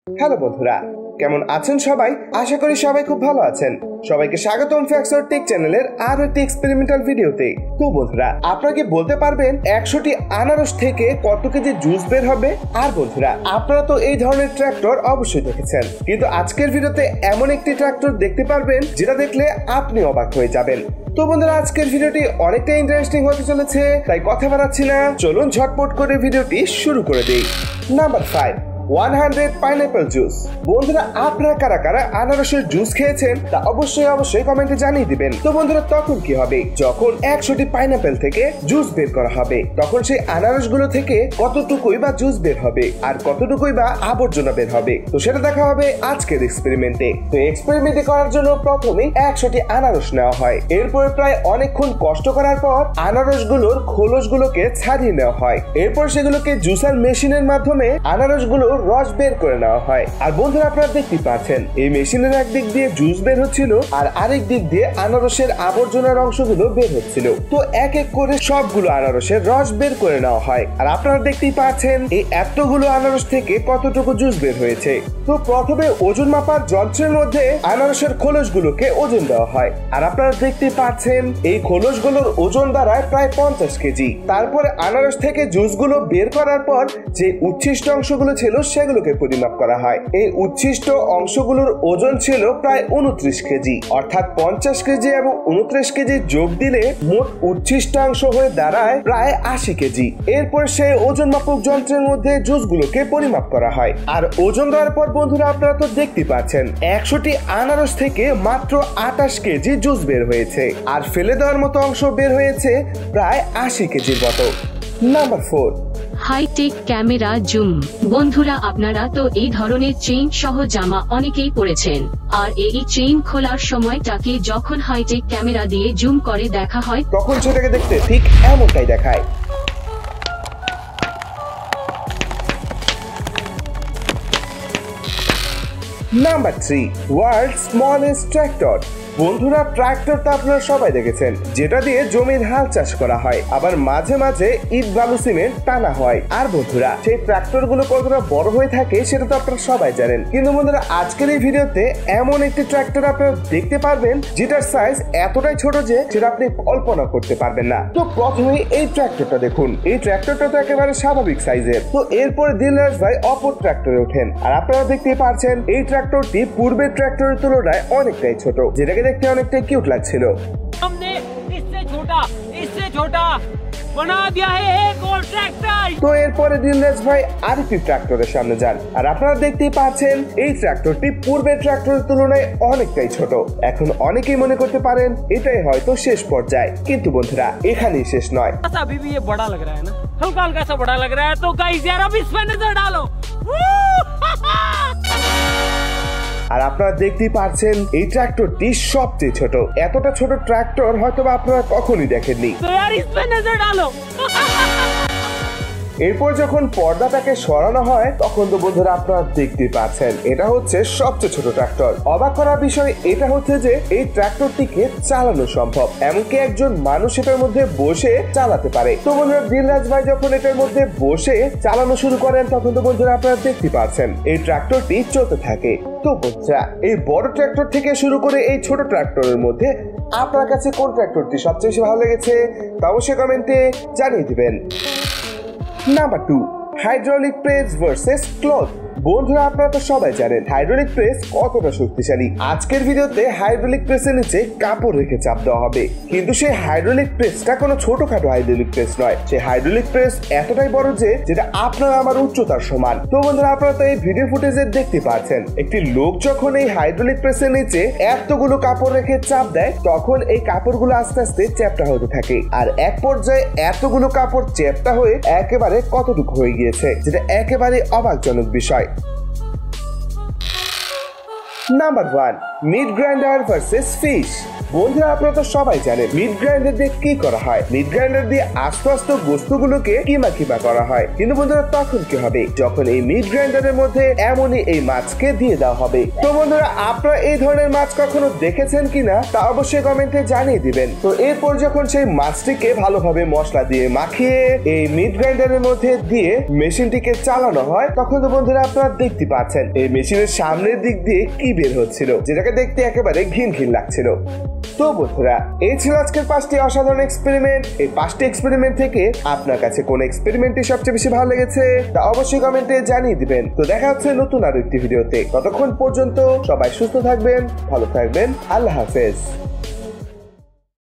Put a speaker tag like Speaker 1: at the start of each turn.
Speaker 1: Hello বন্ধুরা, কেমন আছেন সবাই? আশা করি সবাই খুব ভালো আছেন। সবাইকে স্বাগতম ফ্যাক্টস অর টেক চ্যানেলের আরো একটি এক্সপেরিমেন্টাল ভিডিওতে। তো বন্ধুরা, আপনারা কি বলতে পারবেন 100টি আনারস থেকে কত কেজি জুস বের হবে? আর বন্ধুরা, আপনারা তো এই ধরনের ট্রাক্টর অবশ্যই দেখেছেন, কিন্তু আজকের ভিডিওতে এমন একটি ট্রাক্টর দেখতে পারবেন যেটা দেখলে আপনি অবাক হয়ে যাবেন। তো বন্ধুরা, আজকের ভিডিওটি অনেকটা ইন্টারেস্টিং হতে চলেছে, তাই কথা বাড়াচ্ছি না, চলুন ঝটপট করে ভিডিওটি শুরু করে দিই। Number 5, 100 pineapple juice. বন্ধুরা, আপনারা কারা কারা আনারসের জুস খেয়েছেন তা অবশ্যই কমেন্টে জানিয়ে দিবেন। তো বন্ধুরা, তখন কি হবে? যখন 100টি পাইনাপল থেকে জুস বের করা হবে, তখন সেই আনারসগুলো থেকে কতটুকুই বা জুস বের হবে আর কতটুকুই বা আবর্জনা বের হবে, তো সেটা দেখা হবে আজকের এক্সপেরিমেন্টে। তো এক্সপেরিমেন্টে করার জন্য প্রথমেই 100টি আনারস নেওয়া হয়। এরপর প্রায় অনেকক্ষণ কষ্ট করার পর আনারসগুলোর খোলসগুলোকে ছাড়িয়ে নেওয়া হয়। এরপর সেগুলোকে জুসার মেশিনের মাধ্যমে আনারসগুলো রস বের করে নেওয়া হয়। আর বন্ধুরা, আপনারা দেখতে পাচ্ছেন এই মেশিনের একদিক দিয়ে জুস বের হচ্ছিল আর আরেক দিক দিয়ে আনারসের আবর্জনার অংশগুলো বের হচ্ছিল। তো এক এক করে সবগুলো আনারসের রস বের করে নেওয়া হয়। আর আপনারা দেখতেই পাচ্ছেন এই এতগুলো আনারস থেকে কতটুকু জুস বের হয়েছে। তো প্রথমে ওজন মাপার যন্ত্রের মধ্যে আনারসের খোলসগুলোকে ওজন দেওয়া হয়। আর আপনারা দেখতে পাচ্ছেন এই খোলসগুলোর ওজন দাঁড়ায় প্রায় 50 কেজি। তারপরে আনারস থেকে জুসগুলো বের করার পর যে উচ্ছিষ্ট অংশগুলো ছিল সেগুলোকে পরিমাপ করা হয়। এই উচ্ছিষ্ট অংশগুলোর ওজন ছিল প্রায় 29 কেজি, অর্থাৎ 50 কেজি এবং 29 কেজি যোগ দিলে মোট উচ্ছিষ্টাংশ হয়ে দাঁড়ায় প্রায় 80 কেজি। এরপর সেই ওজন মাপক যন্ত্রের মধ্যে জুসগুলোকে পরিমাপ করা হয়। আর ওজন দেওয়ার পর বন্ধুরা, আপনারা তো দেখতে পাচ্ছেন 100টি আনারস থেকে মাত্র 28 কেজি জুস বের হয়েছে আর ফেলে দেওয়ার মতো অংশ বের হয়েছে প্রায় 80 কেজির মতো। Number 4,
Speaker 2: hi tech camera zoom. বন্ধুরা, আপনারা তো এই ধরনের চেইন সহ জামা অনেকেই পরেছেন, আর এই চেইন খোলার সময়টাকে যখন হাইটেক ক্যামেরা দিয়ে জুম করে দেখা হয়
Speaker 1: তখন সেটাকে দেখতে ঠিক এমনটাই দেখায়। Number 3, world's smallest tractor. বন্ধুরা, ট্রাক্টরটা আপনারা সবাই দেখেছেন, যেটা দিয়ে জমির হাল চাষ করা হয়, আবার মাঝে মাঝে ইট বালু সিমেন্ট টানা হয়। আর বন্ধুরা, সেই ট্রাক্টর গুলো কতটা বড় হয়ে থাকে সেটা তো আপনারা সবাই জানেন। কিন্তু বন্ধুরা, আজকের এই ভিডিওতে এমন একটি ট্রাক্টর আপনারা দেখতে পারবেন যেটার সাইজ এতটাই ছোট যে সেটা আপনি কল্পনা করতে পারবেন না। তো প্রথমেই এই ট্রাক্টরটা দেখুন। এই ট্রাক্টরটা তো একেবারে স্বাভাবিক সাইজের। তো এরপরে দিলরাজ ভাই অপর ট্রাক্টরে ওঠেন। আর আপনারা দেখতে পাচ্ছেন এই ট্রাক্টরটি পূর্বের ট্রাক্টরের তুলনায় অনেকটাই ছোট, যেটাকে দেখতে অনেকটাই কিউট লাগছিল।
Speaker 3: हमने इससे छोटा बना दिया है एक और ट्रैक्टर।
Speaker 1: তো এরপরে দিলরাজ ভাই আরেকটি ট্রাক্টরের সামনে যান। আর আপনারা দেখতেই পাচ্ছেন এই ট্রাক্টরটি পূর্বের ট্রাক্টরের তুলনায় অনেকটাই ছোট। এখন অনেকেই মনে করতে পারেন এটাই হয়তো শেষ পর্যায়ে, কিন্তু বন্ধুরা, এখানেই শেষ নয়।
Speaker 3: अभी भी ये बड़ा लग रहा है ना, हल्का हल्का सा बड़ा लग रहा है। तो गाइस यार, अब इस पे नजर डालो।
Speaker 1: আর আপনারা দেখতেই পাচ্ছেন এই ট্রাক্টরটি সবচেয়ে ছোট। এতটা ছোট ট্রাক্টর হয়তো আপনারা কখনোই দেখেননি।
Speaker 3: तो यार इस पे नजर डालो।
Speaker 1: এরপর যখন পর্দাটাকে সরানো হয় তখন তো বন্ধুরা, আপনারা দেখতে পাচ্ছেন এটা হচ্ছে সবচেয়ে ছোট ট্রাক্টর। অবাক করার বিষয় এটা হচ্ছে যে এই ট্রাক্টরটিকে চালানো সম্ভব, এমনকি একজন মানুষ এটার মধ্যে বসে চালাতে পারে। তো বন্ধুরা, দিলরাজ ভাই যখন এটার মধ্যে বসে চালানো শুরু করেন তখন তো বন্ধুরা, আপনারা দেখতে পাচ্ছেন এই ট্রাক্টরটি চলতে থাকে। তো বন্ধুরা, এই বড় ট্রাক্টর থেকে শুরু করে এই ছোট ট্রাক্টরের মধ্যে আপনার কাছে কোন ট্রাক্টরটি সবচেয়ে বেশি ভালো লেগেছে তা অবশ্যই কমেন্টে জানিয়ে দিবেন। Number 2, hydraulic press versus cloth. বন্ধুরা, আপনারা তো সবাই জানেন হাইড্রোলিক প্রেস কতটা শক্তিশালী। আজকের ভিডিওতে হাইড্রোলিক প্রেসের নিচে কাপড় রেখে চাপ দেওয়া হবে, কিন্তু সেই হাইড্রোলিক প্রেসটা কোনো ছোটখাটো হাইড্রোলিক প্রেস নয়। সেই হাইড্রোলিক প্রেস এতটাই বড় যে যেটা আপনার আমার উচ্চতার সমান। তো বন্ধুরা, আপনারা তো এই ভিডিও ফুটেজে দেখতে পাচ্ছেন একটি লোক যখন এই হাইড্রোলিক প্রেসের নিচে এতগুলো কাপড় রেখে চাপ দেয় তখন এই কাপড়গুলো আস্তে আস্তে চ্যাপ্টা হতে থাকে। আর এক পর্যায়ে এতগুলো কাপড় চ্যাপ্টা হয়ে একেবারে কতটুকু হয়ে গিয়েছে, যেটা একেবারে অবাকজনক বিষয়। Number 1, meat grinder versus fish. বন্ধুরা আপনারা তো সবাই জানেন মিট গ্রাইন্ডার দিয়ে কি করা হয়। মিট গ্রাইন্ডার দিয়ে আস্তে আস্তে বস্তুগুলোকে কিমা করা হয়। কিন্তু বন্ধুরা তখন কি হবে যখন এই মিট গ্রাইন্ডারের মধ্যে এমনই এই মাছকে দিয়ে দেওয়া হবে। তো বন্ধুরা আপনারা এই ধরনের মাছ কখনো দেখেছেন কিনা তা অবশ্যই কমেন্টে জানিয়ে দিবেন। তো এরপর যখন সেই মাছটিকে ভালোভাবে মশলা দিয়ে মাখিয়ে এই মিট গ্রাইন্ডারের মধ্যে দিয়ে মেশিনটিকে চালানো হয়, তখন তো বন্ধুরা আপনারা দেখতে পাচ্ছেন এই মেশিনের সামনের দিক দিয়ে কি বের হচ্ছিল, যেটাকে দেখতে একেবারে ঘিন ঘিন লাগছিল। তো বন্ধুরা এই ছিল আজকের 5টি অসাধারণ এক্সপেরিমেন্ট। এই 5টি এক্সপেরিমেন্ট থেকে আপনার কাছে কোন এক্সপেরিমেন্টটি সবচেয়ে বেশি ভালো লেগেছে তা অবশ্যই কমেন্টে জানিয়ে দিবেন। তো দেখা হচ্ছে নতুন আরো একটি ভিডিওতে। ততক্ষণ পর্যন্ত সবাই সুস্থ থাকবেন, ভালো থাকবেন। আল্লাহ হাফেজ।